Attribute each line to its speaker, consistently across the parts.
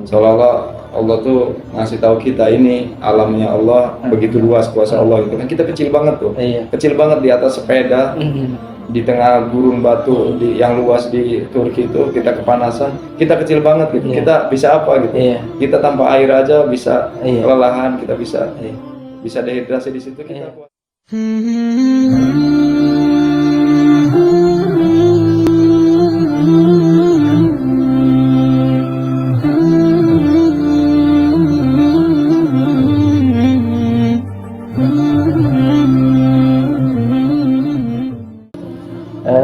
Speaker 1: Seolah-olah Allah tuh ngasih tahu kita ini alamnya Allah begitu luas, kuasa Allah itu kan kita kecil banget tuh,
Speaker 2: Iya.
Speaker 1: kecil banget di atas sepeda di tengah gurun batu yang luas di Turki itu kita kepanasan, kita kecil banget gitu,
Speaker 2: Iya.
Speaker 1: kita bisa apa gitu,
Speaker 2: Iya.
Speaker 1: kita tanpa air aja bisa
Speaker 2: Iya.
Speaker 1: kelelahan, kita bisa
Speaker 2: Iya.
Speaker 1: dehidrasi di situ kita.
Speaker 2: Iya.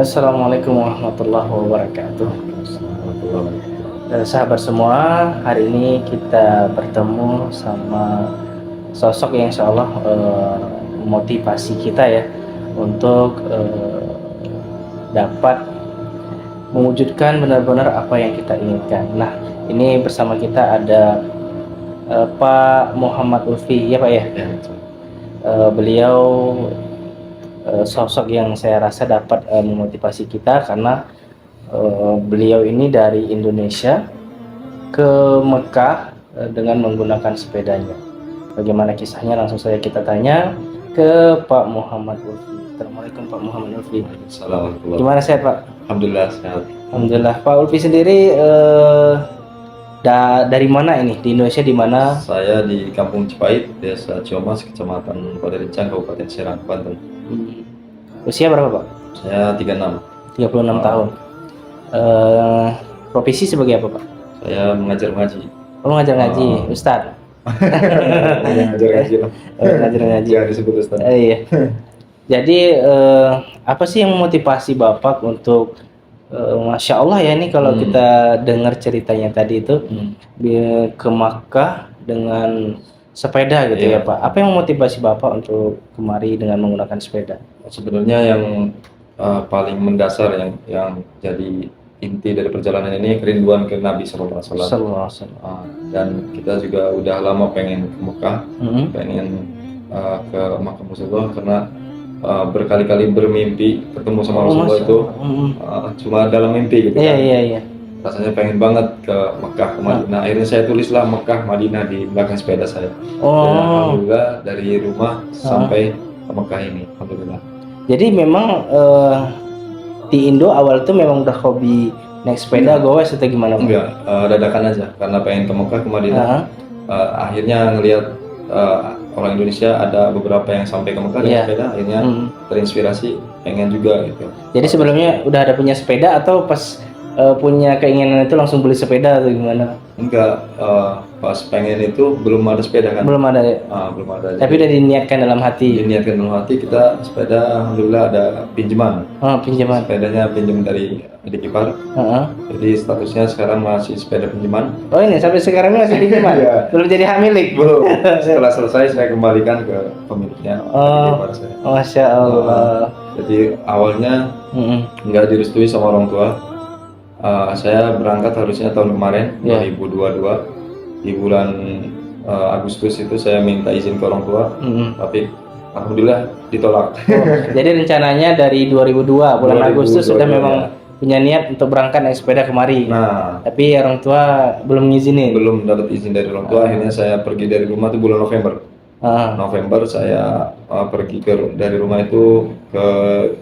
Speaker 2: Assalamualaikum warahmatullahi wabarakatuh. Sahabat semua, hari ini kita bertemu sama sosok yang insya Allah memotivasi kita ya untuk dapat mewujudkan benar-benar apa yang kita inginkan. Nah, ini bersama kita ada Pak Muhammad Ulfi, ya Pak ya. Beliau sosok yang saya rasa dapat memotivasi kita karena beliau ini dari Indonesia ke Mekah dengan menggunakan sepedanya. Bagaimana kisahnya? Langsung saja kita tanya ke Pak Muhammad Ulfi. Assalamualaikum Pak Muhammad Ulfi.
Speaker 1: Assalamualaikum.
Speaker 2: Gimana sehat Pak?
Speaker 1: Alhamdulillah sehat.
Speaker 2: Alhamdulillah. Pak Ulfi sendiri dari mana ini? Di Indonesia di mana?
Speaker 1: Saya di Kampung Cipait, Desa Ciomas, Kecamatan Padarincang, Kabupaten Serang, Banten.
Speaker 2: Usia berapa Pak?
Speaker 1: Saya 36.
Speaker 2: 36 tahun. Profesi sebagai apa Pak?
Speaker 1: Saya mengajar ngaji.
Speaker 2: Mengajar ngaji, Ustadz.
Speaker 1: Mengajar ngaji lah.
Speaker 2: Mengajar ngaji.
Speaker 1: Jangan disebut Ustaz.
Speaker 2: Iya. Jadi apa sih yang memotivasi Bapak untuk Masya Allah ya ini kalau kita dengar ceritanya tadi itu ke Makkah dengan sepeda gitu ya Pak. Apa yang memotivasi Bapak untuk kemari dengan menggunakan sepeda?
Speaker 1: Sebenarnya yang paling mendasar yang jadi inti dari perjalanan ini kerinduan ke Nabi Sallallahu Alaihi Wasallam. Dan kita juga udah lama pengen ke Mekah, pengen ke makam Rasulullah karena berkali-kali bermimpi ketemu sama Rasulullah itu cuma dalam mimpi gitu kan.
Speaker 2: Iya.
Speaker 1: Rasanya pengen banget ke Mekah, ke Madinah. Akhirnya saya tulislah Mekah, Madinah di belakang sepeda saya. Dan alhamdulillah dari rumah sampai ke Mekah ini, alhamdulillah.
Speaker 2: Jadi memang di Indo awal itu memang udah hobi naik sepeda goes atau gimana?
Speaker 1: Enggak, dadakan aja karena pengen ke Mekah, ke Madinah. Akhirnya ngelihat orang Indonesia ada beberapa yang sampai ke Mekah dengan sepeda, akhirnya terinspirasi pengen juga gitu.
Speaker 2: Jadi sebelumnya udah ada punya sepeda atau pas punya keinginan itu langsung beli sepeda atau gimana?
Speaker 1: Enggak, pas pengen itu belum ada sepeda kan?
Speaker 2: Belum ada ya?
Speaker 1: Belum ada.
Speaker 2: Tapi udah diniatkan dalam hati?
Speaker 1: Diniatkan dalam hati, kita sepeda alhamdulillah ada pinjaman.
Speaker 2: Pinjaman?
Speaker 1: Sepedanya pinjam dari adik ipar. Jadi statusnya sekarang masih sepeda pinjaman.
Speaker 2: Oh ini sampai sekarang ini masih pinjaman? Belum jadi hak milik?
Speaker 1: Belum, setelah selesai saya kembalikan ke pemiliknya.
Speaker 2: Masya Allah.
Speaker 1: Jadi awalnya nggak direstui sama orang tua. Saya berangkat harusnya tahun kemarin 2022 di bulan Agustus itu saya minta izin ke orang tua, tapi alhamdulillah ditolak.
Speaker 2: Jadi rencananya dari 2002 bulan Agustus sudah memang punya niat untuk berangkat naik sepeda kemari. Tapi orang tua belum ngizinin.
Speaker 1: Belum dapat izin dari orang tua. Akhirnya saya pergi dari rumah itu bulan November. November saya pergi dari rumah itu ke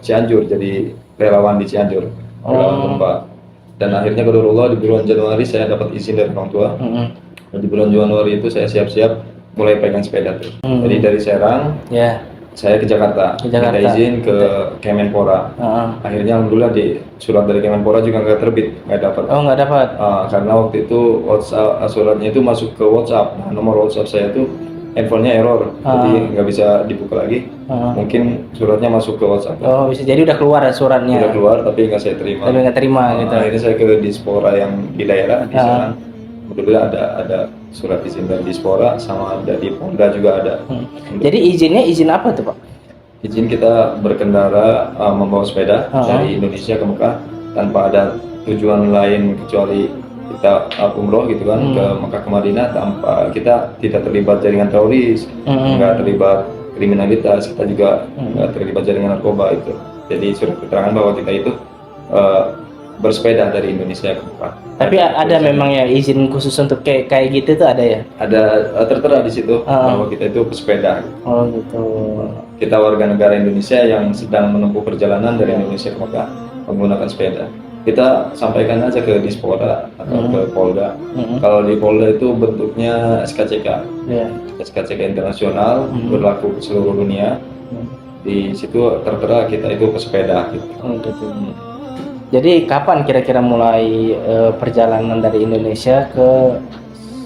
Speaker 1: Cianjur, jadi relawan di Cianjur, relawan gempa. Dan akhirnya qadarullah di bulan Januari saya dapat izin dari orang tua. Dan di bulan Januari itu saya siap-siap mulai pegang sepeda tuh. Jadi dari Serang saya ke Jakarta. Minta izin ke Kemenpora. Akhirnya alhamdulillah di surat dari Kemenpora juga nggak terbit, nggak dapat.
Speaker 2: Nggak dapat.
Speaker 1: Karena waktu itu WhatsApp, suratnya itu masuk ke WhatsApp. Nomor WhatsApp saya itu handphonenya error, jadi nggak bisa dibuka lagi. Mungkin suratnya masuk ke WhatsApp.
Speaker 2: Bisa jadi udah keluar suratnya.
Speaker 1: Udah keluar tapi nggak saya terima.
Speaker 2: Tapi nggak terima gitu.
Speaker 1: Akhirnya saya ke Dispora yang di daerah di sana. Alhamdulillah ada surat izin dari Dispora, sama ada di Polda juga ada.
Speaker 2: Jadi izinnya izin apa tuh Pak?
Speaker 1: Izin kita berkendara membawa sepeda dari Indonesia ke Mekah tanpa ada tujuan lain kecuali kita umroh gitu kan, ke Mekah ke Madinah, tanpa kita tidak terlibat jaringan teroris, nggak terlibat kriminalitas, kita juga nggak terlibat jaringan narkoba itu. Jadi surat keterangan bahwa kita itu bersepeda dari Indonesia ke Mekah.
Speaker 2: Tapi ada memang ya izin khusus untuk kayak gitu tuh ada ya?
Speaker 1: Ada tertera di situ bahwa kita itu pesepeda.
Speaker 2: Oh gitu.
Speaker 1: Kita warga negara Indonesia yang sedang menempuh perjalanan dari Indonesia ke Mekah menggunakan sepeda. Kita sampaikan aja ke Dispora atau ke Polda. Kalau di Polda itu bentuknya SKCK, SKCK internasional berlaku ke seluruh dunia. Di situ tertera kita itu pesepeda. Gitu.
Speaker 2: Gitu. Jadi kapan kira-kira mulai perjalanan dari Indonesia ke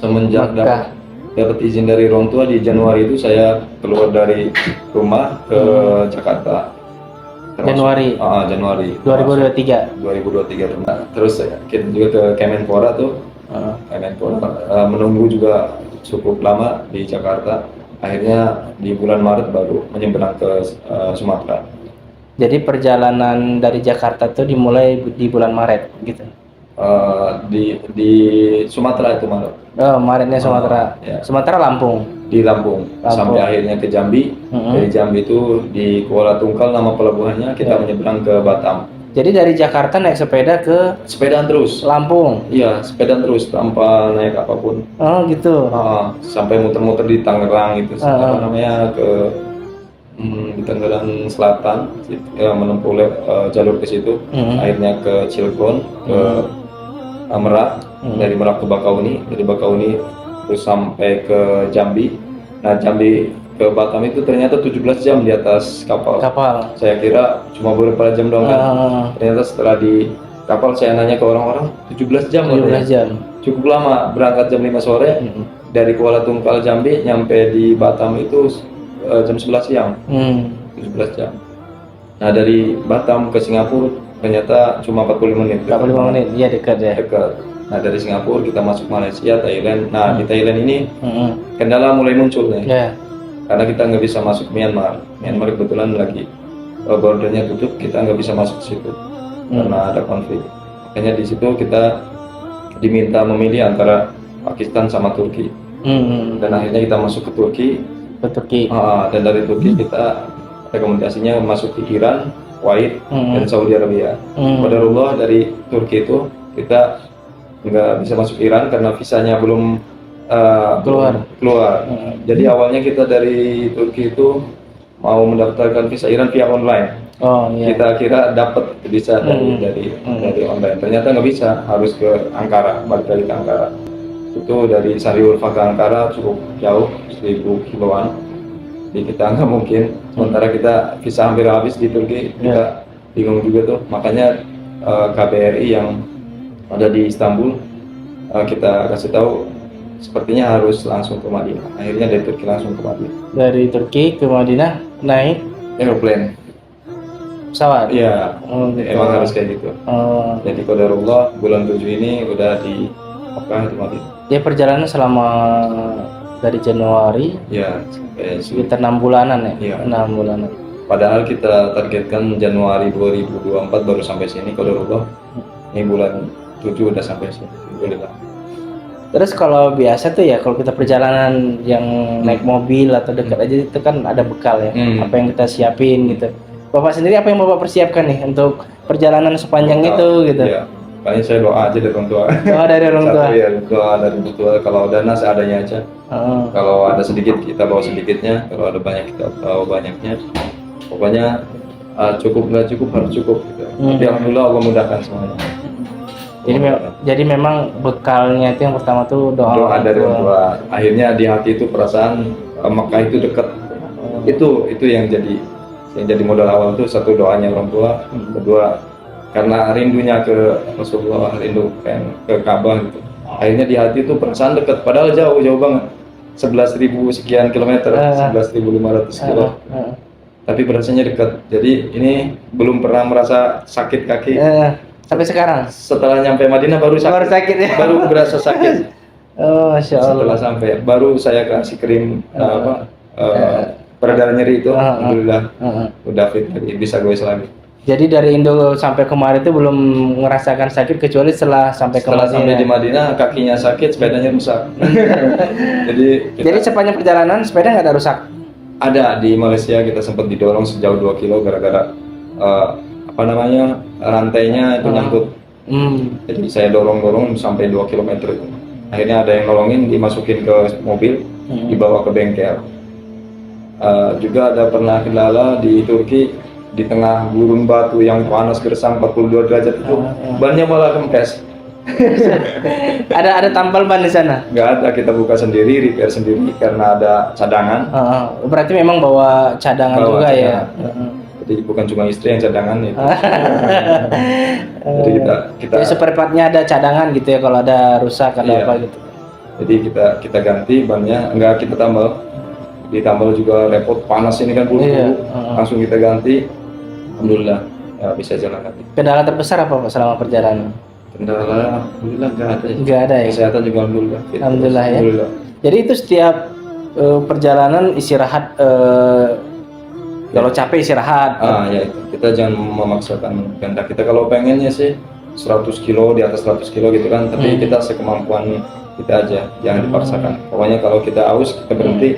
Speaker 1: semenjak
Speaker 2: Mekah?
Speaker 1: dapat izin dari orang tua di Januari itu saya keluar dari rumah ke Jakarta.
Speaker 2: Januari.
Speaker 1: Januari
Speaker 2: 2023.
Speaker 1: 2023. Nah, terus kita juga ke Kemenpora tuh. Kemenpora menunggu juga cukup lama di Jakarta. Akhirnya di bulan Maret baru menyeberang ke Sumatera.
Speaker 2: Jadi perjalanan dari Jakarta tuh dimulai di bulan Maret gitu.
Speaker 1: Di Sumatera itu Maret.
Speaker 2: Oh, Maretnya Sumatera.
Speaker 1: Ya.
Speaker 2: Sumatera Lampung.
Speaker 1: Di Lampung. Sampai akhirnya ke Jambi. Dari Jambi itu di Kuala Tungkal nama pelabuhannya kita menyeberang ke Batam.
Speaker 2: Jadi dari Jakarta naik sepeda ke
Speaker 1: sepedaan terus.
Speaker 2: Lampung.
Speaker 1: Iya, sepedaan terus tanpa naik apapun.
Speaker 2: Oh gitu.
Speaker 1: Sampai muter-muter di Tangerang itu apa namanya ke di Tangerang Selatan, menempuh jalur ke situ. Akhirnya ke Cilegon, ke Merak, dari Merak ke Bakauni, dari Bakauni terus sampai ke Jambi. Nah, Jambi ke Batam itu ternyata 17 jam di atas kapal. Saya kira cuma beberapa jam doang kan. Ternyata setelah di kapal saya nanya ke orang-orang 17 jam.
Speaker 2: 17 jam.
Speaker 1: Cukup lama, berangkat jam 5 sore. Dari Kuala Tungkal Jambi nyampe di Batam itu jam 11 siang. 17 jam. Nah, dari Batam ke Singapura ternyata cuma 45 menit.
Speaker 2: 45 menit, iya dekat ya.
Speaker 1: Dekat. Nah, dari Singapura kita masuk Malaysia, Thailand. Nah, di Thailand ini kendala mulai muncul nih. Karena kita nggak bisa masuk Myanmar. Myanmar kebetulan lagi bordernya tutup, kita nggak bisa masuk situ karena ada konflik. Makanya di situ kita diminta memilih antara Pakistan sama Turki. Dan akhirnya kita masuk ke Turki. Dan dari Turki kita rekomendasinya masuk ke Iran, Kuwait, dan Saudi Arabia. Qadarullah dari Turki itu kita nggak bisa masuk Iran karena visanya belum keluar. Jadi awalnya kita dari Turki itu mau mendaftarkan visa Iran via online. Kita kira dapat bisa dari online. Ternyata nggak bisa, harus ke Ankara, balik lagi ke Ankara. Itu dari Sariurfa ke Ankara cukup jauh, 1000 kiloan. Jadi kita nggak mungkin. Sementara kita visa hampir habis di Turki, kita bingung juga tuh. Makanya KBRI yang ada di Istanbul kita kasih tahu sepertinya harus langsung ke Madinah. Akhirnya dari Turki langsung ke Madinah. Dari Turki ke Madinah naik aeroplane. Pesawat? Iya, gitu. Emang harus kayak gitu. Jadi qadarullah bulan 7 ini udah di Mekah, di Madinah. Ya, perjalanan selama dari Januari ya sekitar 6 bulanan ya? 6 bulanan. Padahal kita targetkan Januari 2024 baru sampai sini, qadarullah. Ini bulan 7 udah sampai sini. Alhamdulillah. Terus kalau biasa tuh ya, kalau kita perjalanan yang naik mobil atau dekat aja itu kan ada bekal ya, apa yang kita siapin gitu. Bapak sendiri apa yang Bapak persiapkan nih untuk perjalanan sepanjang itu gitu? Iya, paling saya doa aja dari orang tua. Doa dari orang tua? Iya, doa dari orang tua. Kalau dana seadanya aja. Kalau ada sedikit kita bawa sedikitnya, kalau ada banyak kita bawa banyaknya. Pokoknya cukup nggak cukup harus cukup gitu. Tapi alhamdulillah Allah mudahkan semuanya. Jadi memang bekalnya itu yang pertama tuh doa dari orang tua. Akhirnya di hati itu perasaan Mekah itu dekat. Itu yang jadi modal awal tuh, satu doanya orang tua, kedua karena rindunya ke Rasulullah, rindu ke Ka'bah gitu. Akhirnya di hati itu perasaan dekat, padahal jauh banget. 11.000 sekian kilometer, 11.500 kilo. Tapi berasanya dekat. Jadi ini belum pernah merasa sakit kaki. Sampai sekarang? Setelah nyampe Madinah baru sakit ya? Baru berasa sakit. Masya Allah. Setelah sampai, baru saya kasih krim peredar nyeri itu. Alhamdulillah udah fit lagi, bisa goes lagi. Jadi dari Indo sampai kemarin itu belum ngerasakan sakit kecuali setelah sampai ke Madinah. Sampai di Madinah kakinya sakit, sepedanya rusak. Jadi sepanjang perjalanan sepeda nggak ada rusak? Ada, di Malaysia kita sempat didorong sejauh 2 kilo gara-gara rantainya itu nyangkut Jadi saya dorong sampai 2 kilometer itu. Akhirnya ada yang nolongin, dimasukin ke mobil, dibawa ke bengkel. Juga ada pernah kendala di Turki, di tengah gurun batu yang panas gersang 42 derajat itu, bannya malah kempes.
Speaker 2: Ada tampal ban di sana?
Speaker 1: Nggak ada, kita buka sendiri, repair sendiri karena ada cadangan.
Speaker 2: Berarti memang bawa cadangan juga
Speaker 1: cadangan.
Speaker 2: ya?
Speaker 1: Jadi bukan cuma istri yang cadangan itu. Jadi kita
Speaker 2: jadi seperempatnya ada cadangan gitu ya kalau ada rusak ada apa gitu.
Speaker 1: Jadi kita ganti bannya, enggak kita tambal. Ditambal juga repot, panas ini kan bulu-bulu. Langsung kita ganti. Alhamdulillah ya, bisa jalan lagi.
Speaker 2: Kendala terbesar apa Pak selama perjalanan?
Speaker 1: Kendala alhamdulillah enggak ada.
Speaker 2: Enggak ada ya.
Speaker 1: Kesehatan juga alhamdulillah.
Speaker 2: Alhamdulillah ya. Alhamdulillah. Jadi itu setiap perjalanan istirahat, kalau capek istirahat.
Speaker 1: Ya itu. Kita jangan memaksakan kehendak kita. Kalau pengennya sih 100 kilo, di atas 100 kilo gitu kan, tapi kita sekemampuan kita aja, jangan dipaksakan. Pokoknya kalau kita haus kita berhenti,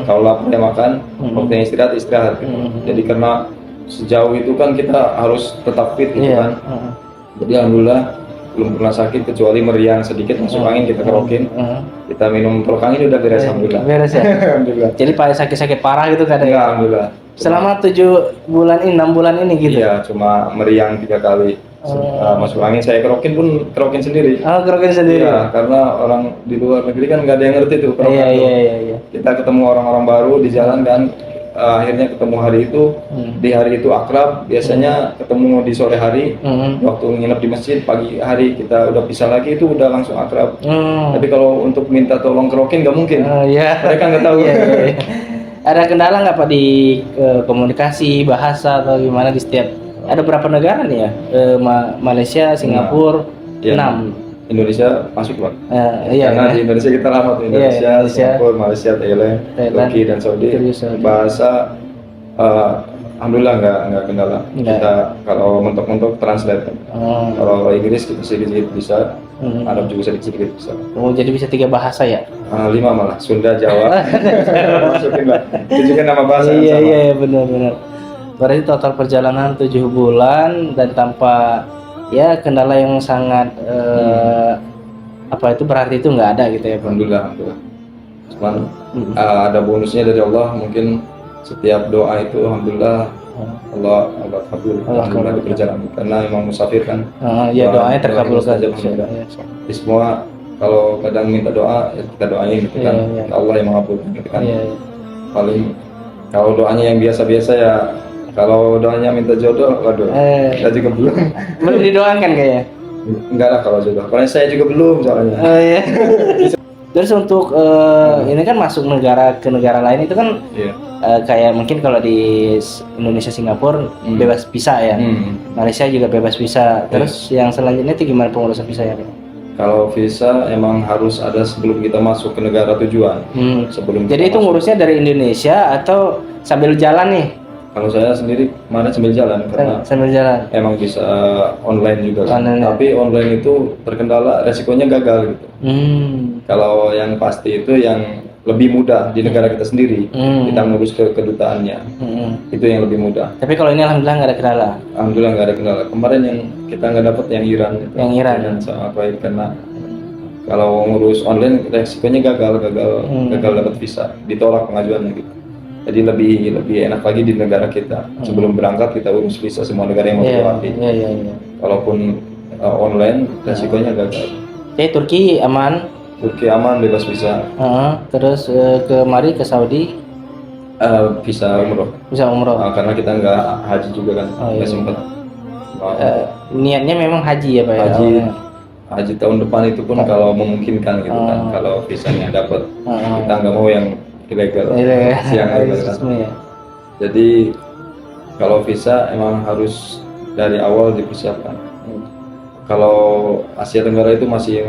Speaker 1: kalau lapar ya makan, waktunya istirahat gitu. Jadi karena sejauh itu kan kita harus tetap fit gitu kan. Jadi alhamdulillah belum pernah sakit kecuali meriang sedikit masuk angin kita kerokin, kita minum tolak angin udah beres. Alhamdulillah.
Speaker 2: Beres ya.
Speaker 1: Alhamdulillah.
Speaker 2: Jadi pada sakit-sakit parah gitu kan
Speaker 1: ya? Alhamdulillah.
Speaker 2: Selama 7 bulan ini, 6 bulan ini gitu?
Speaker 1: Iya, cuma meriang 3 kali. Masuk angin, saya kerokin sendiri.
Speaker 2: Kerokin sendiri?
Speaker 1: Iya, karena orang di luar negeri kan nggak ada yang ngerti tuh kerokan. Iya. Kita ketemu orang-orang baru di jalan kan, akhirnya ketemu hari itu, di hari itu akrab, biasanya ketemu di sore hari, waktu nginep di masjid, pagi hari kita udah pisah lagi, itu udah langsung akrab. Tapi kalau untuk minta tolong kerokin nggak mungkin, mereka nggak tahu.
Speaker 2: Ada kendala nggak Pak di komunikasi, bahasa atau gimana di setiap? Ada berapa negara nih ya? Malaysia, Singapura, 6.
Speaker 1: Indonesia masuk Pak.
Speaker 2: Iya.
Speaker 1: Karena di Indonesia kita lama tuh, Indonesia, Singapura, Malaysia, Thailand, Turki dan Saudi. Bahasa alhamdulillah nggak kendala. Kita kalau mentok-mentok translate. Kalau Inggris kita sedikit bisa, Arab juga sedikit bisa.
Speaker 2: Oh, jadi bisa 3 bahasa ya?
Speaker 1: 5 malah, Sunda, Jawa. Masukin lah. Itu juga nama bahasa.
Speaker 2: Iya, benar. Berarti total perjalanan 7 bulan dan tanpa ya kendala yang sangat apa itu berarti itu nggak ada gitu ya Pak?
Speaker 1: Alhamdulillah. Cuman ada bonusnya dari Allah, mungkin setiap doa itu alhamdulillah Allah kabul. Alhamdulillah di perjalanan karena emang musafir kan.
Speaker 2: Iya, doanya terkabulkan.
Speaker 1: Di semua kalau kadang minta doa ya kita doain gitu kan. Allah yang mengabulkan gitu kan. Paling kalau doanya yang biasa-biasa ya, kalau doanya minta jodoh, waduh, kita juga belum
Speaker 2: didoakan kayaknya.
Speaker 1: Enggak lah kalau jodoh, karena saya juga belum soalnya.
Speaker 2: Iya. Terus untuk ini kan masuk ke negara lain itu kan kayak mungkin kalau di Indonesia, Singapura bebas visa ya, Malaysia juga bebas visa. Terus yang selanjutnya itu gimana pengurusan visa ya?
Speaker 1: Kalau visa emang harus ada sebelum kita masuk ke negara tujuan.
Speaker 2: Jadi itu ngurusnya dari Indonesia atau sambil jalan nih?
Speaker 1: Kalau saya sendiri kemarin sambil jalan karena emang bisa online juga kan. Tapi online itu terkendala resikonya gagal gitu. Kalau yang pasti itu yang lebih mudah di negara kita sendiri, kita ngurus ke kedutaannya, itu yang lebih mudah.
Speaker 2: Tapi kalau ini alhamdulillah nggak ada kendala.
Speaker 1: Alhamdulillah nggak ada kendala. Kemarin yang kita nggak dapat yang Iran gitu.
Speaker 2: Yang Iran
Speaker 1: sama apa itu karena kalau ngurus online resikonya gagal dapat visa, ditolak pengajuannya gitu. Jadi lebih enak lagi di negara kita. Sebelum berangkat kita urus visa semua negara yang mau dilewati. Kalaupun online resikonya gagal.
Speaker 2: Turki aman.
Speaker 1: Turki aman, bebas visa.
Speaker 2: Terus ke Saudi
Speaker 1: bisa umroh. Karena kita nggak haji juga kan, nggak sempat.
Speaker 2: Niatnya memang haji ya Pak?
Speaker 1: Haji tahun depan itu pun kalau memungkinkan gitu kan. Kalau visanya dapat, kita nggak mau yang ilegal. Siang ya. Jadi kalau visa emang harus dari awal dipersiapkan. Kalau Asia Tenggara itu masih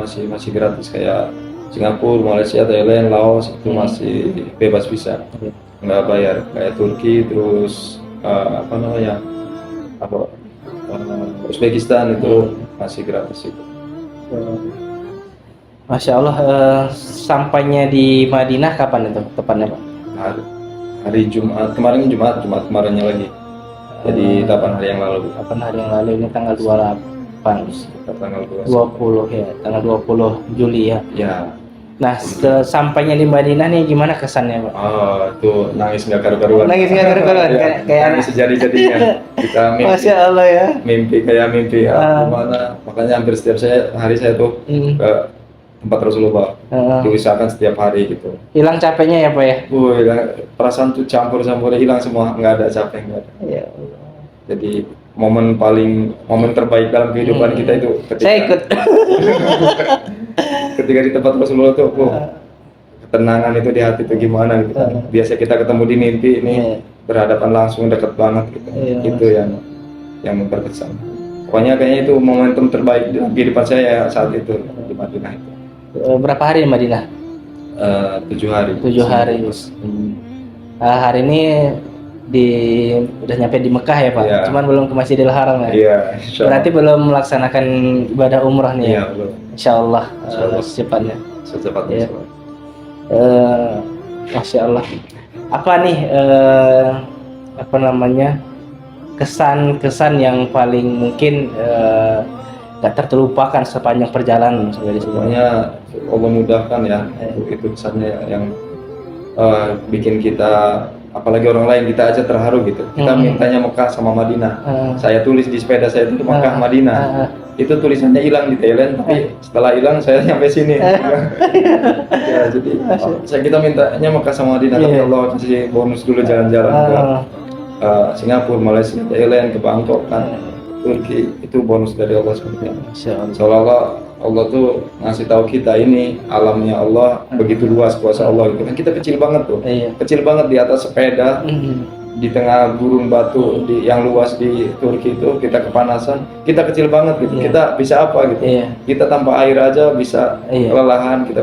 Speaker 1: gratis kayak Singapura, Malaysia, Thailand, Laos itu masih bebas visa, nggak bayar. Kayak Turki, terus Uzbekistan itu masih gratis itu.
Speaker 2: Masya Allah. Sampainya di Madinah kapan itu tepatnya Pak?
Speaker 1: Hari Jumat kemarin, Jumat kemarinnya lagi. Jadi 8 hari yang lalu.
Speaker 2: 8 hari yang lalu, ini tanggal Pak.
Speaker 1: tanggal
Speaker 2: 20 ya, tanggal 20 Juli ya.
Speaker 1: Ya.
Speaker 2: Nah, sampainya di Madinah nih gimana kesannya, Pak?
Speaker 1: Oh, itu nangis nggak karu-karuan.
Speaker 2: Nangis nggak karu-karuan, kayak
Speaker 1: nangis sejadi-jadinya. Kita mimpi,
Speaker 2: Masya Allah ya.
Speaker 1: mimpi kayak mimpi gimana. Makanya hampir setiap hari saya tuh ke tempat Rasulullah. Diusahakan setiap hari gitu.
Speaker 2: Hilang capeknya ya, Pak ya?
Speaker 1: Hilang, perasaan tuh campur-campur hilang semua, nggak ada capek, nggak ada.
Speaker 2: Ya Allah.
Speaker 1: Jadi momen terbaik dalam kehidupan kita itu ketika
Speaker 2: saya ikut.
Speaker 1: ketika di tempat Rasulullah tuh, ketenangan itu di hati itu gimana gitu kan. Biasa kita ketemu di mimpi, ini berhadapan langsung dekat banget gitu. Itu yang berkesan. Pokoknya kayaknya itu momentum terbaik dalam kehidupan saya saat itu di Madinah itu.
Speaker 2: Berapa hari di Madinah?
Speaker 1: 7 hari.
Speaker 2: 7 hari. Hari ini udah nyampe di Mekah ya Pak?
Speaker 1: Iya.
Speaker 2: Cuman belum ke Masjidil Haram ya?
Speaker 1: Iya,
Speaker 2: berarti belum melaksanakan ibadah umrah nih ya?
Speaker 1: Iya, belum.
Speaker 2: Insyaallah secepatnya.
Speaker 1: Secepatnya.
Speaker 2: Masya Allah. Apa nih kesan-kesan yang paling mungkin gak terlupakan sepanjang perjalanan sampai di sini?
Speaker 1: Pokoknya Allah mudahkan ya, itu kesannya yang bikin kita, apalagi orang lain, kita aja terharu gitu. Kita mintanya Mekah sama Madinah. Saya tulis di sepeda saya itu Mekah Madinah. Itu tulisannya hilang di Thailand, tapi setelah hilang saya nyampe sini. Ya, jadi kita mintanya Mekah sama Madinah, tapi Allah kasih bonus dulu jalan-jalan ke Singapura, Malaysia, Thailand, ke Bangkok kan. Turki, itu bonus dari Allah sebenarnya. Seolah-olah Allah tuh ngasih tahu kita ini alamnya Allah begitu luas, kuasa Allah gitu kan. Kita kecil banget tuh, kecil banget di atas sepeda di tengah gurun batu yang luas di Turki itu, kita kepanasan, kita kecil banget gitu. Kita bisa apa gitu? Kita tanpa air aja bisa kelelahan, kita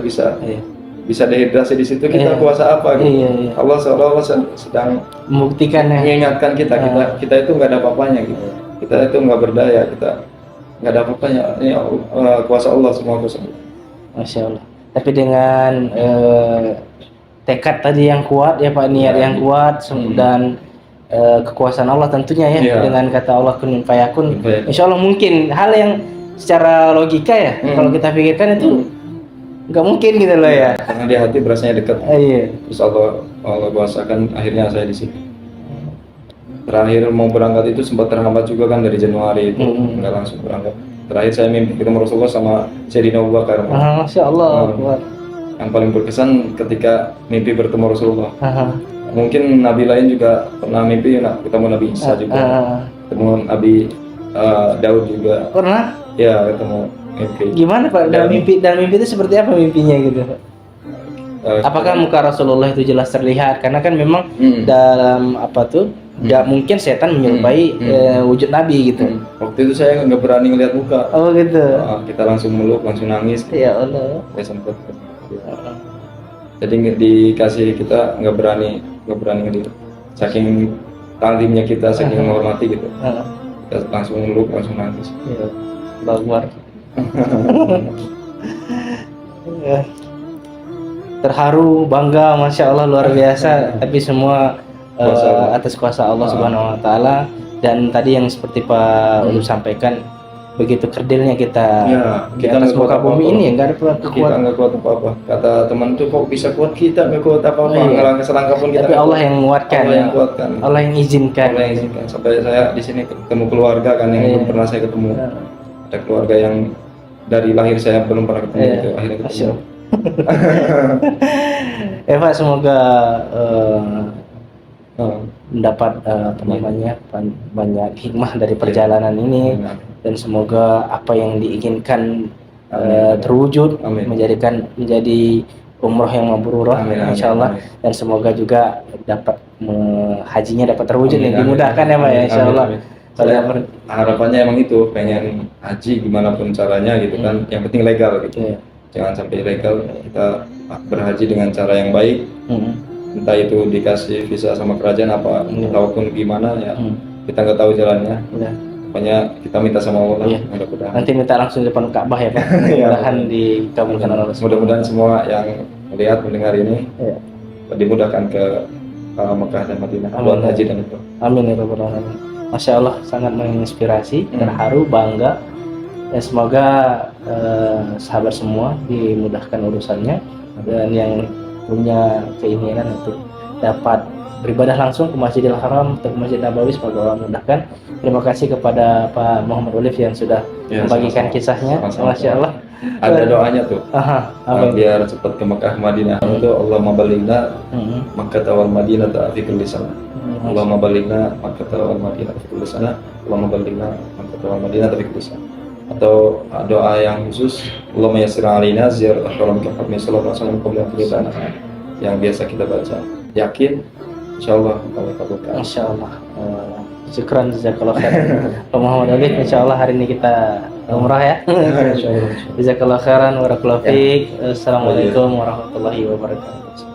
Speaker 1: bisa dehidrasi di situ, kita kuasa apa gitu? Allah seolah-olah sedang
Speaker 2: membuktikan
Speaker 1: mengingatkan kita itu nggak ada apa-apanya gitu. Kita itu nggak berdaya, kita nggak ada apa-apanya. Ini kuasa Allah, semua kuasa Allah.
Speaker 2: Masya Allah. Tapi dengan tekad tadi yang kuat ya Pak, niat yang kuat dan kekuasaan Allah tentunya ya, dengan kata Allah kun fayakun. Insya Allah mungkin hal yang secara logika ya, kalau kita pikirkan itu nggak mungkin gitu loh ya.
Speaker 1: Karena di hati berasanya dekat. Terus Allah kuasakan, akhirnya saya di sini. Terakhir mau berangkat itu sempat terhambat juga kan dari Januari itu, nggak langsung berangkat. Terakhir saya mimpi ketemu Rasulullah sama Sayyidina Abu Bakar.
Speaker 2: Masya Allah.
Speaker 1: Yang paling berkesan ketika mimpi bertemu Rasulullah. Mungkin Nabi lain juga pernah mimpi ketemu Nabi Isa juga, ketemu Nabi Daud juga.
Speaker 2: Pernah?
Speaker 1: Ya, ketemu mimpi.
Speaker 2: Gimana Pak? Dalam mimpi itu seperti apa mimpinya gitu Pak? Apakah muka Rasulullah itu jelas terlihat? Karena kan memang dalam nggak mungkin setan menyerupai wujud Nabi gitu.
Speaker 1: Waktu itu saya nggak berani ngeliat muka.
Speaker 2: Oh gitu.
Speaker 1: Kita langsung meluk, langsung nangis.
Speaker 2: Ya Allah.
Speaker 1: Saya sempat. Jadi dikasih, kita nggak berani ngeliat. Saking taklimnya kita, saking menghormati gitu. Kita langsung meluk, langsung nangis.
Speaker 2: Ya, Akbar. Terharu, bangga, Masya Allah, luar biasa. Tapi semua atas kuasa Allah Subhanahu Wa Taala. Dan tadi yang seperti Pak Ulu sampaikan, begitu kerdilnya kita di atas muka bumi ini, nggak ada kekuatan.
Speaker 1: Kita nggak kuat apa-apa. Kata teman tuh, kok bisa kuat, kita nggak kuat apa-apa. Ngelangkah selangkah pun kita.
Speaker 2: Tapi Allah yang menguatkan.
Speaker 1: Allah yang kuatkan.
Speaker 2: Allah yang izinkan.
Speaker 1: Sampai saya di sini ketemu keluarga kan yang belum pernah saya ketemu. Ada keluarga yang dari lahir saya belum pernah ketemu, itu akhirnya ketemu.
Speaker 2: Eva, semoga mendapat banyak hikmah dari perjalanan ini, dan semoga apa yang diinginkan terwujud, menjadi umroh yang mabrurah insyaallah, dan semoga juga dapat hajinya dapat terwujud dan dimudahkan ya Pak ya insyaallah.
Speaker 1: Harapannya emang itu, pengen haji gimana pun caranya gitu kan, yang penting legal gitu. Jangan sampai ilegal, kita berhaji dengan cara yang baik. Entah itu dikasih visa sama kerajaan apa ataupun gimana ya, kita nggak tahu jalannya. Pokoknya kita minta sama Allah, mudah-mudahan.
Speaker 2: Nanti minta langsung di depan Ka'bah ya Pak. Mudah-mudahan dikabulkan oleh Allah.
Speaker 1: Mudah-mudahan semua yang melihat mendengar ini dimudahkan ke Mekah dan Madinah buat haji dan umrah.
Speaker 2: Amin ya Rabbal alamin. Masya Allah, sangat menginspirasi, terharu, bangga. Dan semoga sahabat semua dimudahkan urusannya, dan yang punya keinginan untuk dapat beribadah langsung ke Masjidil Haram atau ke Masjid Nabawi, semoga Allah mudahkan. Terima kasih kepada Pak Muhammad Ulif yang sudah membagikan kisahnya. Masya Allah.
Speaker 1: Ada doanya tuh. Biar cepat ke Mekah Madinah. Itu Allahumma balighna Makkah wal Madinah fi kulli sana. Allahumma balighna Makkah wal Madinah fi kulli sana. Allahumma balighna Makkah wal Madinah fi kulli sana. Atau doa yang khusus, Allahumma yassir alaina ziyaratul haram kama sallallahu alaihi wasallam yang biasa kita baca. Yakin insyaallah Allah kabulkan.
Speaker 2: Insyaallah. Syukran jazakallahu khairan. Pak Muhammad Ulif, insyaallah hari ini kita umrah ya. Jazakallahu khairan, barakallahu fiik. Assalamualaikum warahmatullahi wabarakatuh.